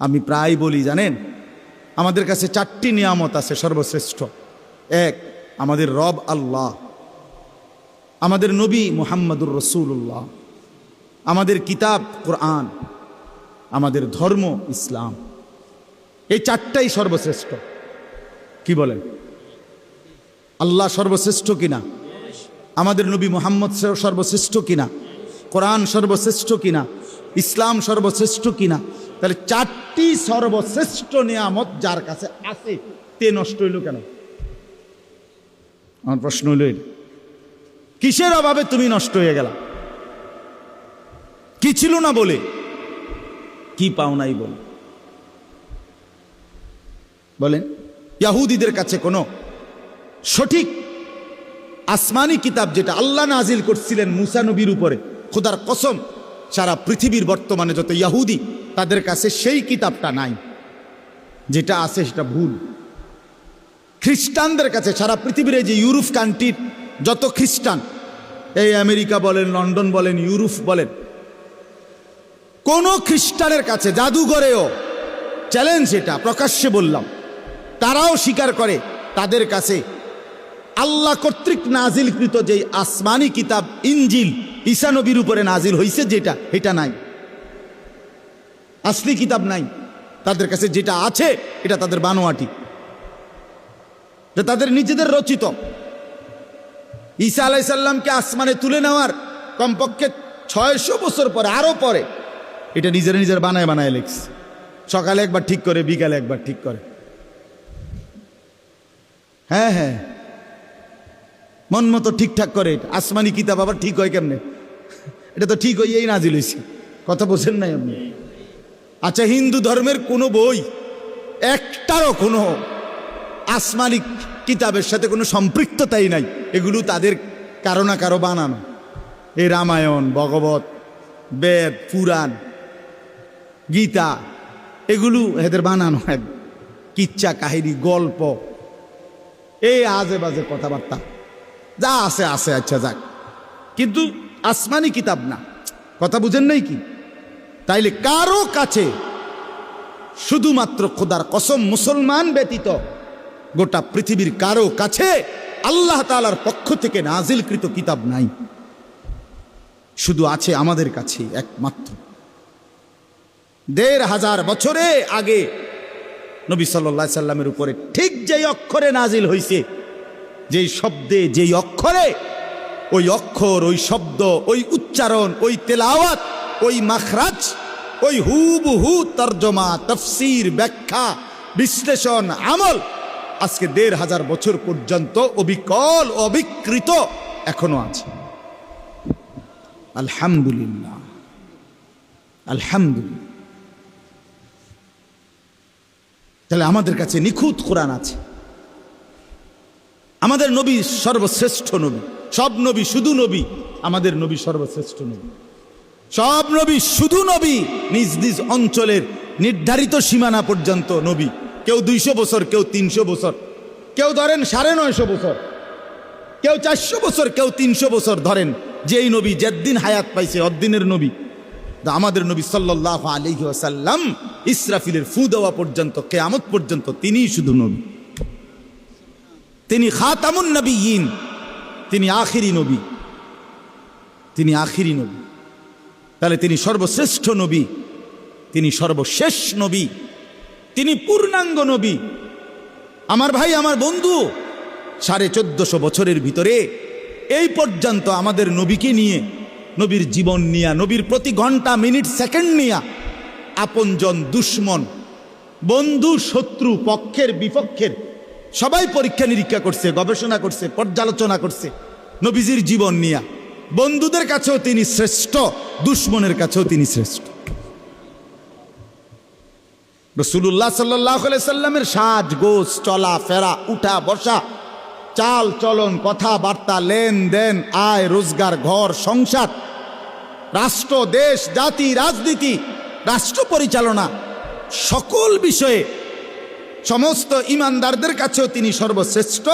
আমি প্রায় বলি জানেন, আমাদের কাছে 4টি নিয়ামত আছে সর্বশ্রেষ্ঠ। এক, আমাদের রব আল্লাহ, আমাদের নবী মুহাম্মদুর রাসূলুল্লাহ, আমাদের কিতাব কোরআন, আমাদের ধর্ম ইসলাম। এই 4টাই সর্বশ্রেষ্ঠ। কি বলেন? আল্লাহ সর্বশ্রেষ্ঠ কিনা? আমাদের নবী মুহাম্মদ সর্বশ্রেষ্ঠ কিনা? কোরআন সর্বশ্রেষ্ঠ কিনা? ইসলাম সর্বশ্রেষ্ঠ কিনা? তাহলে 4টি সর্বশ্রেষ্ঠ নিয়ামত যার কাছে আছে, তে নষ্ট হইল কেন? আমার প্রশ্ন হইল, কিসের অভাবে তুমি নষ্ট হয়ে গেলা? কি ছিল না বলে? কি পাও নাই বলে? বলেন। ইহুদিদের কাছে কোনো সঠিক আসমানি কিতাব যেটা আল্লাহ নাজিল করছিলেন মুসা নবীর উপরে, খোদার কসম সারা পৃথিবীর বর্তমানে যত ইহুদি তাদের কাছে সেই কিতাবটা নাই। যেটা আছে সেটা ভুল। খ্রিস্টানদের কাছে সারা পৃথিবীর যে ইউরোপ কান্ট্রির যত খ্রিস্টান, এই আমেরিকা বলেন, লন্ডন বলেন, ইউরোপ বলেন, কোন খ্রিস্টানের কাছে, জাদুঘরেও চ্যালেঞ্জ, এটা প্রকাশ্যে বললাম, তারাও স্বীকার করে তাদের কাছে আল্লাহ কর্তৃক নাজিলকৃত যেই আসমানি কিতাব ইনজিল ঈসা নবীর উপরে নাজিল হয়েছে যেটা, এটা নাই। আসলি কিতাব নাই তাদের কাছে। যেটা আছে এটা তাদের বানোয়াটি, এটা তাদের নিজেদের রচিত। ঈসা আলাইহিস সালামকে আসমানে তুলে নেওয়ার কমপক্ষে 600 বছর পরে, আরো পরে, এটা নিজের বানায় বানায় লিখছে। সকালে একবার ঠিক করে, বিকালে একবার ঠিক করে। হ্যাঁ হ্যাঁ, মন মতো ঠিকঠাক করে। আসমানি কিতাব আবার ঠিক হয় কেমনে? এটা তো ঠিক হইয়াই নাজিল হয়েছে। কথা বোঝেন নাই আপনি? আচ্ছা, হিন্দু ধর্মের কোনো বই একটারও কোনো আসমানি কিতাবের সাথে কোনো সম্পৃক্ততাই নাই। এগুলো তাদের কারো না কারো বানানো। এই রামায়ণ, ভগবত, বেদ, পুরাণ, গীতা, এগুলো এদের বানানো এক কিচ্ছা কাহিনী, গল্প, এই আজে বাজে কথাবার্তা যা আছে আছে। আচ্ছা যাক, কিন্তু আসমানি কিতাব না। কথা বুঝেন নাই কি? তাইলে কারো কাছে, শুধুমাত্র খোদার কসম মুসলমান ব্যতীত গোটা পৃথিবীর কারো কাছে আল্লাহ তাআলার পক্ষ থেকে নাজিলকৃত কিতাব নাই। শুধু আছে আমাদের কাছে একমাত্র। 1500 বছরে আগে নবী সাল্লাল্লাহু আলাইহি সাল্লামের উপরে ঠিক যেই অক্ষরে নাজিল হয়েছে, যেই শব্দে, যেই অক্ষরে, ওই অক্ষর, ওই শব্দ, ওই উচ্চারণ, ওই তেলাওয়াত, ওই মাখরাজ, ওই হুবহু তর্জমা, তাফসীর, ব্যাখ্যা, বিশ্লেষণ, আমল আজকে 1500 বছর পর্যন্ত অবিকল, অবিকৃত এখনো আছে। আলহামদুলিল্লাহ, আলহামদুলিল্লাহ। তাহলে আমাদের কাছে নিখুঁত কোরআন আছে। আমাদের নবী সর্বশ্রেষ্ঠ নবী। সব নবী শুধু নবী, আমাদের নবী সর্বশ্রেষ্ঠ নবী। সব নবী শুধু নবী, নিজ নিজ অঞ্চলের নির্ধারিত সীমানা পর্যন্ত নবী। কেউ 200 বছর, কেউ 300 বছর, কেউ ধরেন 950 বছর, কেউ 400 বছর, কেউ 300 বছর। ধরেন যেই নবী যেদিন হায়াত পাইছে অদ্দিনের নবী। আমাদের নবী সাল্লাল্লাহু আলাইহি ওয়াসাল্লাম ইসরাফিলের ফু দেওয়া পর্যন্ত, কিয়ামত পর্যন্ত তিনিই শুধু নবী। তিনি খাতামুন নবিয়্যিন, তিনি আখিরি নবী, তিনি আখিরি নবী। তাহলে তিনি সর্বশ্রেষ্ঠ নবী, তিনি সর্বশেষ নবী, তিনি পূর্ণাঙ্গ নবী। আমার ভাই, আমার বন্ধু, 1450 বছরের ভিতরে এই পর্যন্ত আমাদের নবীকে নিয়ে, নবীর জীবন নিয়া, নবীর প্রতি ঘন্টা, মিনিট, সেকেন্ড নিয়া আপনজন, দুশ্মন, বন্ধু, শত্রু, পক্ষের, বিপক্ষের সবাই পরীক্ষা নিরীক্ষা করছে, গবেষণা করছে, পর্যালোচনা করছে নবীজির জীবন নিয়া। বন্ধুদের কাছেও তিনি শ্রেষ্ঠ, দুশ্মনের কাছেও তিনি শ্রেষ্ঠ। রাসূলুল্লাহ সাল্লাল্লাহু আলাইহি সাল্লামের সাজ, গোছ, চলা ফেরা, উঠা বসা, চাল চলন, কথাবার্তা, লেনদেন, আয় রোজগার, ঘর সংসার, রাষ্ট্র, দেশ, জাতি, রাজনীতি, রাষ্ট্র পরিচালনা, সকল বিষয়ে সমস্ত ইমানদারদের কাছেও তিনি সর্বশ্রেষ্ঠ,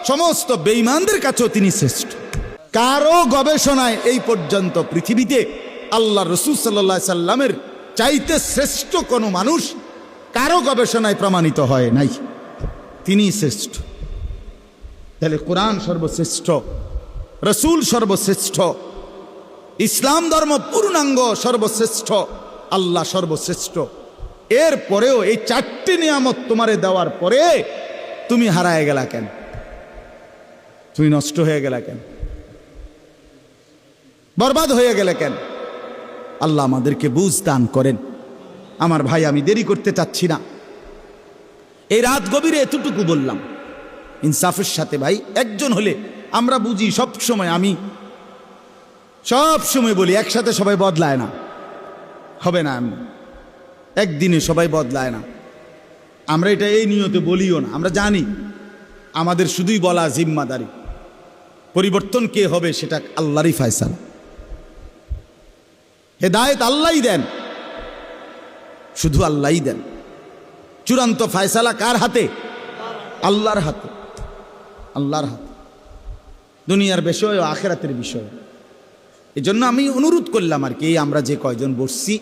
সমস্ত বেঈমানদের কাছেও তিনি শ্রেষ্ঠ। কারো গবেষণায় এই পর্যন্ত পৃথিবীতে আল্লাহ রাসূল সাল্লাল্লাহু আলাইহি সাল্লামের চাইতে শ্রেষ্ঠ কোনো মানুষ কারো গবেষণায় প্রমাণিত হয় নাই, তিনি শ্রেষ্ঠ। তাহলে কোরআন সর্বশ্রেষ্ঠ, রসুল সর্বশ্রেষ্ঠ, ইসলাম ধর্ম পূর্ণাঙ্গ সর্বশ্রেষ্ঠ, আল্লাহ সর্বশ্রেষ্ঠ। এর পরেও এই চারটি নিয়ামত তোমারে দেওয়ার পরে তুমি হারায় গেলা কেন? তুমি নষ্ট হয়ে গেলা কেন? বরবাদ হয়ে গেলে কেন? আল্লাহ আমাদেরকে বুঝ দান করেন। আমার ভাই, আমি দেরি করতে চাচ্ছি না। এই রাত গভীরে এতটুকু বললাম ইনসাফের সাথে। ভাই, একজন হলে আমরা বুঝি সব সময়, আমি সব সময় বলি একসাথে সবাই বদলায় না, হবে না। আমি একদিনে সবাই বদলায় না। আমরা এটা এই নিয়তে বলিও না। আমরা জানি আমাদের শুধুই বলা জিম্মাদারি, পরিবর্তন কে হবে সেটা আল্লাহরই ফয়সালা। হেদায়েত আল্লাহই দেন, শুধু আল্লাহই দেন। চূড়ান্ত ফয়সালা কার হাতে? আল্লাহর হাতে, আল্লাহর হাতে। দুনিয়ার বিষয় ও আখিরাতের বিষয়। এই জন্য আমি অনুরোধ করলাম আর কি, আমরা যে কয়জন বসছি,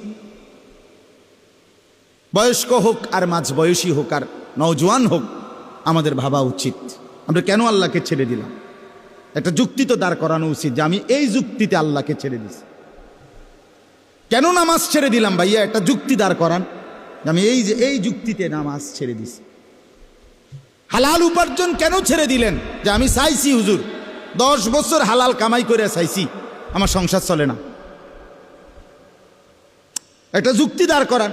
বয়স্ক হোক আর মাঝ বয়সী হোক আর নওজোয়ান হোক, আমাদের ভাবা উচিত আমরা কেন আল্লাহকে ছেড়ে দিলাম। একটা যুক্তি তো দাঁড় করানো উচিত যে আমি এই যুক্তিতে আল্লাহকে ছেড়ে দিছি। কেন নামাজ ছেড়ে দিলাম ভাইয়া, একটা যুক্তি দাঁড় করান। আমি এই যুক্তিতে নামাজ ছেড়ে দিছি। হালাল উপার্জন কেন ছেড়ে দিলেন? যে আমি চাইছি হুজুর 10 বছর হালাল কামাই করে চাইছি, আমার সংসার চলে না। একটা যুক্তি দাঁড় করান।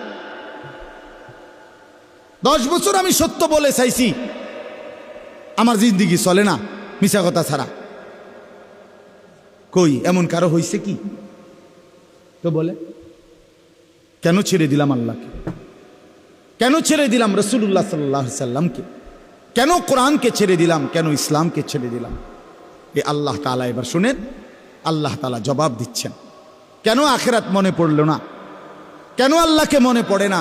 10 বছর আমি সত্য বলে চাইছি, আমার জিন্দিগি চলে না মিছা কথা ছাড়া। কই এমন কারো হইছে কি? তো বলে কেন ছেড়ে দিলাম আল্লাহকে? কেন ছেড়ে দিলাম রাসূলুল্লাহ সাল্লাল্লাহু আলাইহি সাল্লামকে? কেন কোরআনকে ছেড়ে দিলাম? কেন ইসলামকে ছেড়ে দিলাম? এ আল্লাহ তাআলা এবার শুনেন, আল্লাহ তাআলা জবাব দিচ্ছেন। কেন আখিরাত মনে পড়ল না? কেন আল্লাহকে মনে পড়ে না?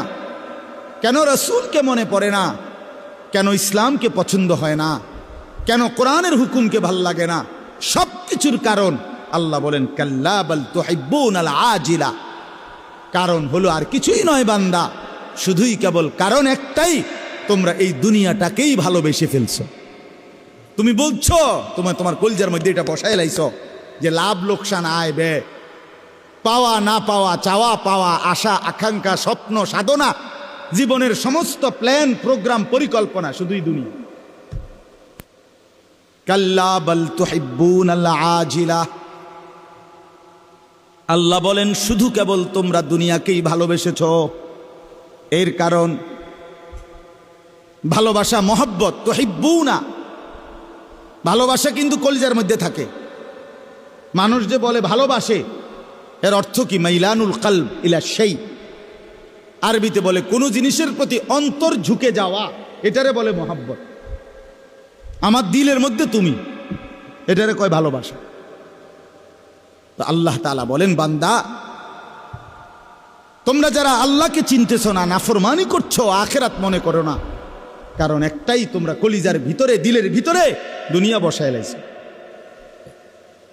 কেন রাসূলকে মনে পড়ে না? কেন ইসলামকে পছন্দ হয় না? কেন কোরআনের হুকুমকে ভাল লাগে না? সব কিছুর কারণ আল্লাহ বলেন কাল্লা বাল তুহিব্বুনাল আজিলা। কারণ হলো আর কিছুই নয় বান্দা, শুধুই কেবল কারণ একটাই, তোমরা এই দুনিয়াটাকেই ভালোবেসে ফেলছো। তুমি বলছো, তোমার কলজার মধ্যে এটা বসায় লাইছো যে লাভ লোকসান, আয় ব্যয়, পাওয়া না পাওয়া, চাওয়া পাওয়া, আশা আকাঙ্ক্ষা, স্বপ্ন সাধনা, জীবনের সমস্ত প্ল্যান প্রোগ্রাম পরিকল্পনা শুধুই দুনিয়া। কাল্লা বাল তুহিব্বুনাল আজিলা। আল্লাহ বলেন শুধু কেবল তোমরা দুনিয়াকেই ভালোবেসেছ। এর কারণ ভালোবাসা, মহব্বত, তুহিব্বুনা, ভালোবাসা কিন্তু কলিজার মধ্যে থাকে। মানুষ যে বলে ভালোবাসে, এর অর্থ কি? মাইলানুল কলব ইলা শাই। আরবিতে বলে কোনো জিনিসের প্রতি অন্তর ঝুঁকে যাওয়া, এটারে বলে মহব্বত। আমার দিলের মধ্যে তুমি, এটারে কয় ভালোবাসা। তো আল্লাহ তাআলা বলেন বান্দা, তোমরা যারা আল্লাহকে চিনতেছো না, নাফরমানি করছো, আখিরাত মনে করো না, কারণ একটাই, তোমরা কলিজার ভিতরে, দিলের ভিতরে দুনিয়া বসায় লাইছো,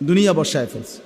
দুনিয়া বসায় ফেলছো।